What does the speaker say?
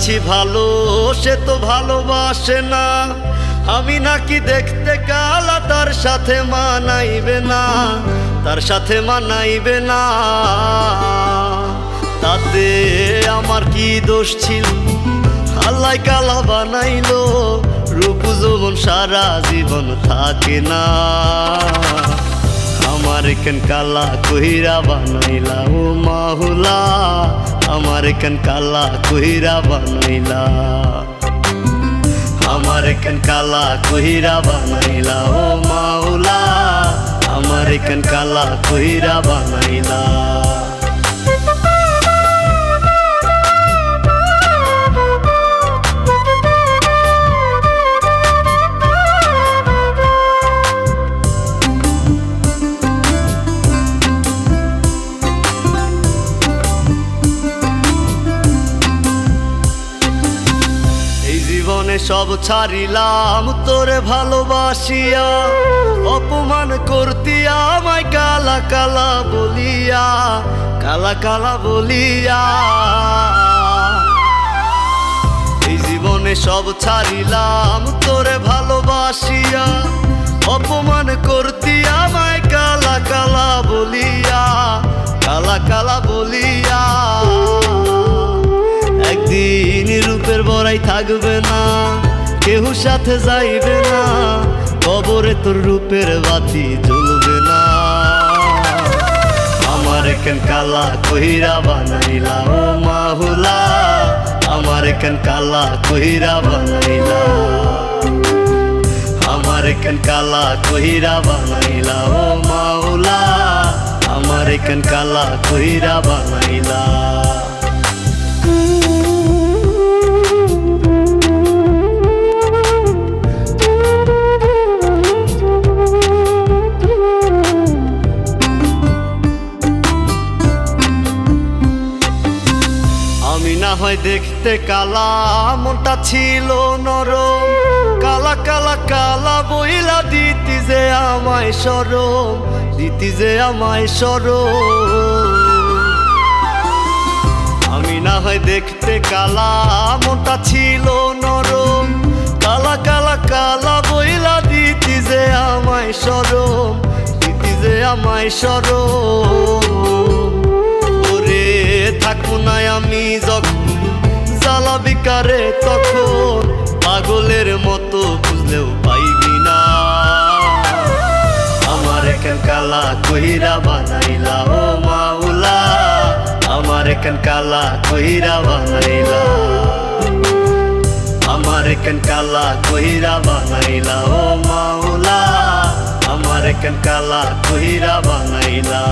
আছি ভালো, সে তো ভালোবাসে না। আমি নাকি দেখতে কালা, তার সাথে মানাইবে না, তার সাথে মানাইবে না। তাতে আমার কি দোষ ছিল, আল্লাহ কালা বানাইলো। রূপ যৌবন সারা জীবন থাকে না, আমার কেন কালা কইরা বানাইলা ও মাহুলা, আমার কেন কালা কইরা বানাইলা, আমার কেন কালা কইরা বানাইলা ও মাওলা, আমার কেন কালা কইরা বানাইলা। সব ছাড়িলাম তোরে ভালোবাসিয়া, অপমান করতি আমায় কালা কালা বলিয়া, কালা কালা বলিয়া। এই জীবনে সব ছাড়িলাম তোরে ভালোবাসিয়া, অপমান করতি আমায় কালা কালা বলিয়া, কালা কালা বলিয়া। একদিন রূপের বড়াই থাকবে না, কেউ সাথে যাইবে না, কবরে তোর রূপের বাতি জ্বলবে না। আমার কেন কালা কইরা বানাইলা ও মাহুলা, আমার কেন কালা কইরা বানাইলা, আমার কেন কালা কইরা বানাইলা ও মাওলা, আমার কেন কালা কইরা বানাইলা। হয় দেখতে কালা, মনটা ছিল নরম, কালা কালা কালা বইলা দিতি যে আমায় শরম, দিতি যে আমায় শরম। আমি না হয় দেখতে কালা, মনটা ছিল নরম, কালা কালা কালা বইলা দিতি যে আমায় শরম, দিতি যে আমায় শরম। ওরে থাকবো না আমি যখন জ্বালা বিকারে, তখন পাগলের মতো বুঝলেও পাইবি না। আমার কেন কালা কইরা বানাইলা ও মাওলা, আমার কেন কালা কইরা বানাইলা, আমার কেন কালা কইরা বানাইলা ও মাওলা, আমার কেন কালা কইরা বানাইলা।